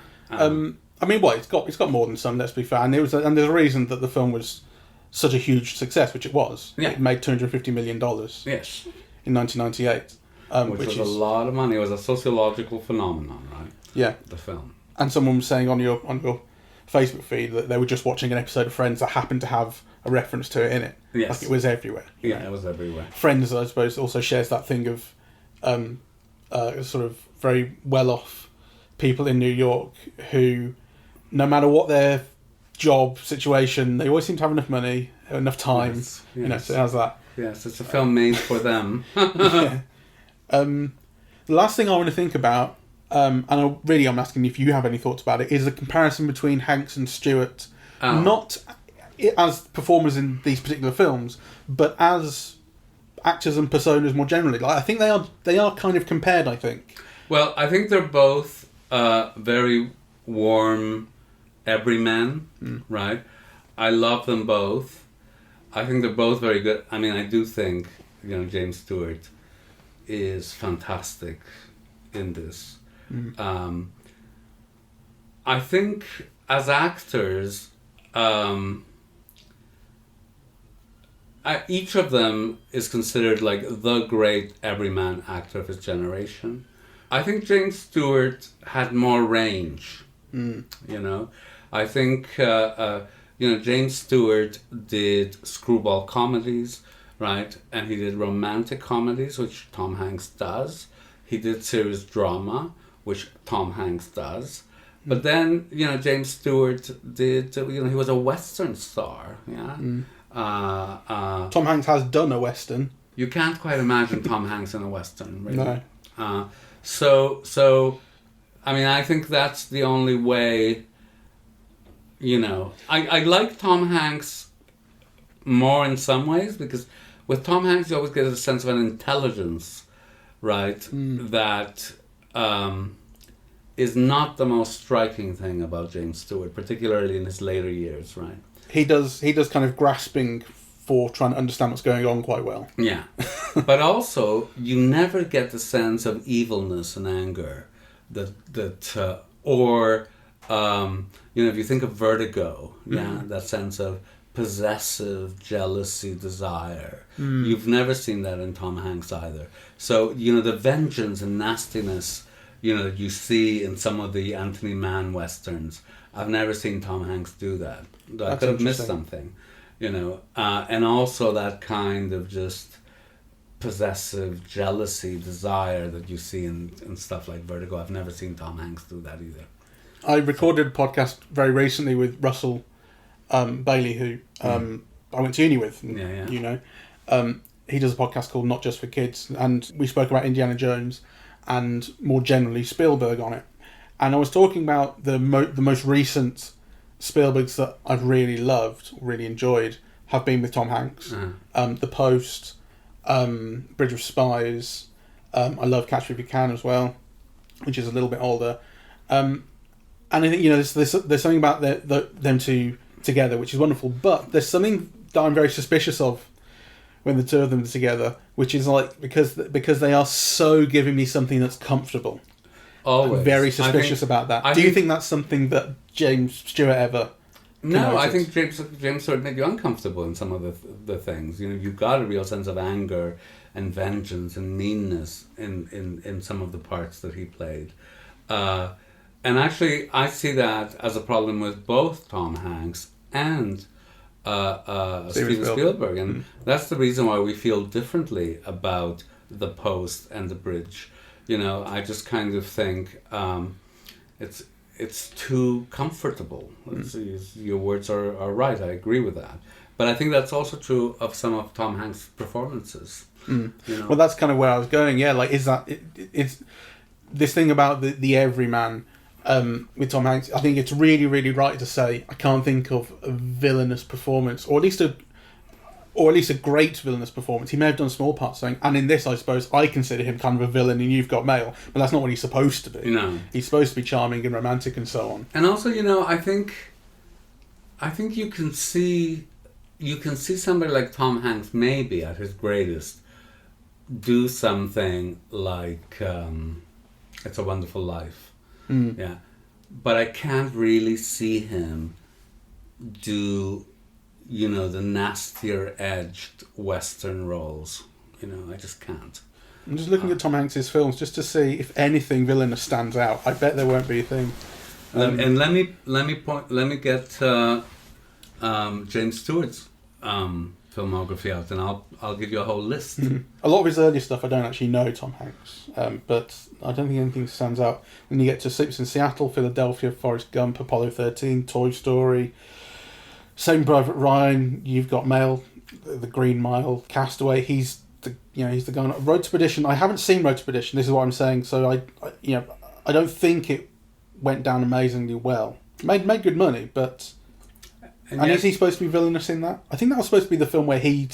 I mean, it's got more than some. Let's be fair, and there's a reason that the film was such a huge success, which it was. Yeah. It made $250 million. Yes. In 1998, which was a lot of money. It was a sociological phenomenon, right? Yeah. The film. And someone was saying on your Facebook feed that they were just watching an episode of Friends that happened to have a reference to it in it. Yes. Like it was everywhere. Yeah, it was everywhere. Friends, I suppose, also shares that thing of sort of very well-off people in New York who, no matter what their job situation, they always seem to have enough money, enough time. Yes. You know, so how's that? Yes, it's a film made for them. Yeah. The last thing I want to think about, and I'm asking if you have any thoughts about it, is a comparison between Hanks and Stewart, not as performers in these particular films, but as actors and personas more generally. Like, I think they are kind of compared, I think. Well, I think they're both very warm everyman, right? I love them both. I think they're both very good. I mean, I do think, you know, James Stewart is fantastic in this. I think as actors, each of them is considered like the great everyman actor of his generation. I think James Stewart had more range. You know, I think James Stewart did screwball comedies, right? And he did romantic comedies, which Tom Hanks does. He did serious drama, which Tom Hanks does. But then, you know, James Stewart did, he was a Western star, Tom Hanks has done a Western. You can't quite imagine Tom Hanks in a Western, really. No. So, I mean, I think that's the only way, you know. I like Tom Hanks more in some ways, because with Tom Hanks you always get a sense of an intelligence, right, that is not the most striking thing about James Stewart, particularly in his later years, right? He does kind of grasping for trying to understand what's going on quite well. Yeah. But also, you never get the sense of evilness and anger if you think of Vertigo, that sense of possessive jealousy, desire. You've never seen that in Tom Hanks either. So, you know, the vengeance and nastiness, you know, that you see in some of the Anthony Mann westerns, I've never seen Tom Hanks do that. I could have missed something, you know. And also that kind of just possessive jealousy, desire that you see in stuff like Vertigo. I've never seen Tom Hanks do that either. I recorded a podcast very recently with Russell Bailey, who I went to uni with. And, you know, he does a podcast called Not Just for Kids, and we spoke about Indiana Jones and more generally Spielberg on it. And I was talking about the most recent Spielbergs that I've really loved, really enjoyed, have been with Tom Hanks. The Post, Bridge of Spies. I love Catch Me If You Can as well, which is a little bit older. And I think, you know, there's something about them two together which is wonderful. But there's something that I'm very suspicious of when the two of them are together, which is like because they are so giving me something that's comfortable. Always. I'm very suspicious about that. Do you think that's something that James Stewart ever? No, I think James Stewart made you uncomfortable in some of the things. You know, you got a real sense of anger and vengeance and meanness in some of the parts that he played. And actually, I see that as a problem with both Tom Hanks and Steven Spielberg. And that's the reason why we feel differently about The Post and The Bridge. You know, I just kind of think it's too comfortable. Your words are right. I agree with that. But I think that's also true of some of Tom Hanks' performances. You know? Well, that's kind of where I was going. Yeah, like is that it's this thing about the everyman with Tom Hanks, I think it's really, really right to say I can't think of a villainous performance, or at least a great villainous performance. He may have done small parts, and in this, I suppose, I consider him kind of a villain in You've Got Mail, but that's not what he's supposed to be. No. He's supposed to be charming and romantic and so on. And also, I think you can see somebody like Tom Hanks maybe at his greatest do something like It's a Wonderful Life. Yeah. But I can't really see him do the nastier edged Western roles. I just can't. I'm just looking at Tom Hanks's films just to see if anything villainous stands out. I bet there won't be a thing. And let me get James Stewart's filmography out, and I'll give you a whole list. A lot of his earlier stuff I don't actually know Tom Hanks, but I don't think anything stands out. When you get to Sleeps in Seattle, Philadelphia, Forrest Gump, Apollo 13, Toy Story, Saving Private Ryan, You've Got Mail, The Green Mile, Castaway. He's the guy on Road to Perdition. I haven't seen Road to Perdition. This is what I'm saying. So I don't think it went down amazingly well. Made good money, but. And is he supposed to be villainous in that? I think that was supposed to be the film where he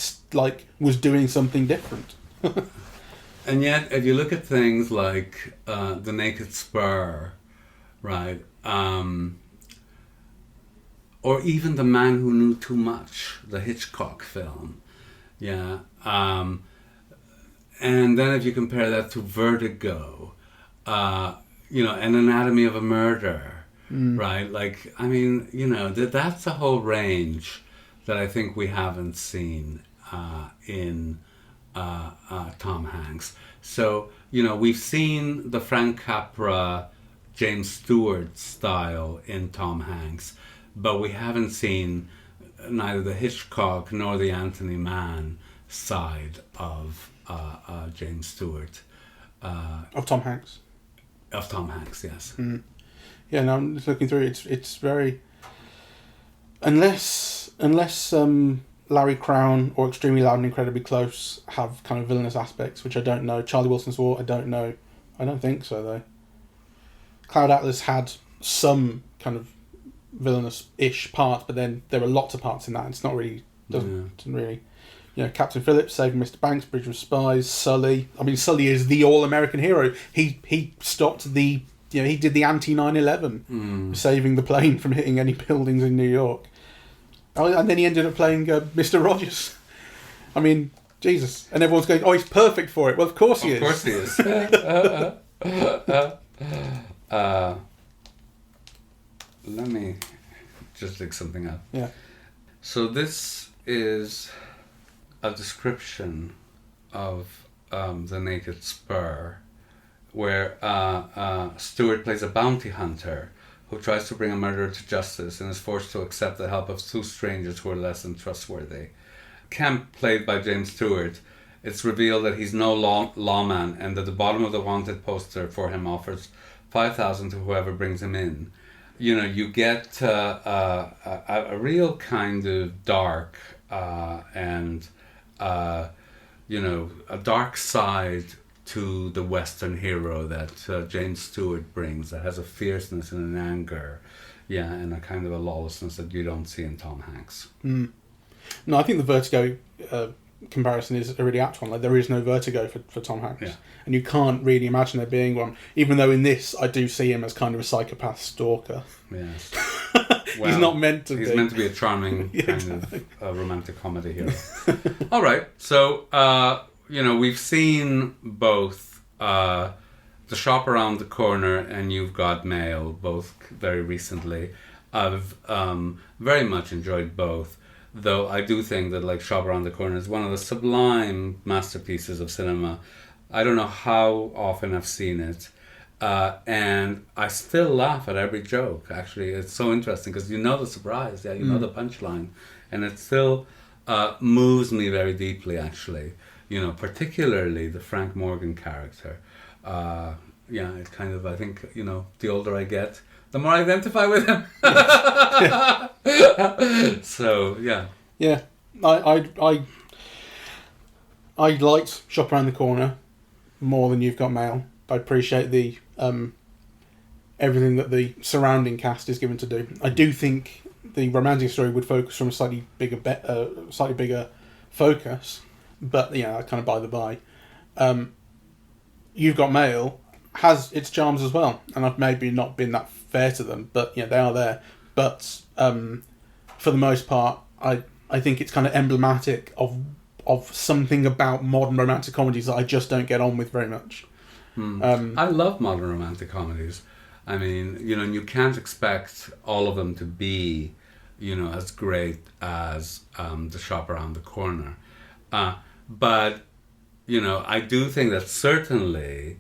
was doing something different. And yet, if you look at things like The Naked Spur, right, or even The Man Who Knew Too Much, the Hitchcock film, yeah, and then if you compare that to Vertigo, An Anatomy of a Murder. Right, that's a whole range that I think we haven't seen in Tom Hanks. So, we've seen the Frank Capra, James Stewart style in Tom Hanks, but we haven't seen neither the Hitchcock nor the Anthony Mann side of James Stewart. Of Tom Hanks? Of Tom Hanks, yes. Yeah, no, I'm just looking through it. It's very... Unless Larry Crown or Extremely Loud and Incredibly Close have kind of villainous aspects, which I don't know. Charlie Wilson's War, I don't know. I don't think so, though. Cloud Atlas had some kind of villainous-ish parts, but then there were lots of parts in that, and it's not really... Doesn't really... Captain Phillips, Saving Mr. Banks, Bridge of Spies, Sully. I mean, Sully is the all-American hero. He stopped the... he did the anti-9/11, saving the plane from hitting any buildings in New York. And then he ended up playing Mr. Rogers. I mean, Jesus. And everyone's going, he's perfect for it. Well, of course he is. Of course he is. Let me just dig something up. Yeah. So this is a description of The Naked Spur, where Stewart plays a bounty hunter who tries to bring a murderer to justice and is forced to accept the help of two strangers who are less than trustworthy. Kemp, played by James Stewart, it's revealed that he's no lawman and that the bottom of the wanted poster for him offers $5,000 to whoever brings him in. You get a real kind of dark and a dark side to the Western hero that James Stewart brings, that has a fierceness and an anger, and a kind of a lawlessness that you don't see in Tom Hanks. No, I think the Vertigo comparison is a really apt one. Like, there is no Vertigo for Tom Hanks, and you can't really imagine there being one. Even though in this, I do see him as kind of a psychopath stalker. Yes, well, he's not meant to. He's be. meant to be a charming kind of romantic comedy hero. All right, so. We've seen both The Shop Around the Corner and You've Got Mail, both very recently. I've very much enjoyed both, though I do think that Shop Around the Corner is one of the sublime masterpieces of cinema. I don't know how often I've seen it, and I still laugh at every joke. Actually, it's so interesting because the surprise, the punchline, and it still moves me very deeply, actually. Particularly the Frank Morgan character. It kind of, I think, the older I get, the more I identify with him. So, yeah. Yeah. I liked Shop Around the Corner more than You've Got Mail. appreciate the everything that the surrounding cast is given to do. I do think the romantic story would focus from a slightly bigger focus, but I kind of by the by. You've Got Mail has its charms as well, and I've maybe not been that fair to them, but they are there. But for the most part, I think it's kind of emblematic of something about modern romantic comedies that I just don't get on with very much. I love modern romantic comedies. I mean, you can't expect all of them to be, as great as The Shop Around the Corner. But, I do think that certainly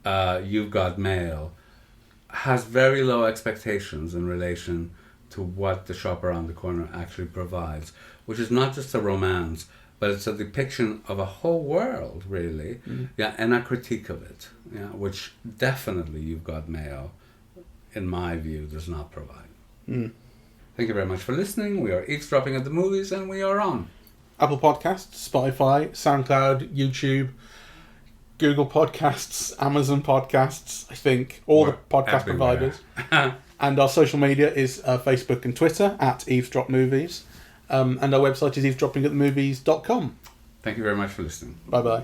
You've Got Mail has very low expectations in relation to what The Shop Around the Corner actually provides, which is not just a romance, but it's a depiction of a whole world, really, and a critique of it, which definitely You've Got Mail, in my view, does not provide. Thank you very much for listening. We are eavesdropping at the movies, and we are on Apple Podcasts, Spotify, SoundCloud, YouTube, Google Podcasts, Amazon Podcasts, I think, all the podcast providers. And our social media is Facebook and Twitter at Eavesdrop Movies. And our website is eavesdroppingatthemovies.com. Thank you very much for listening. Bye-bye.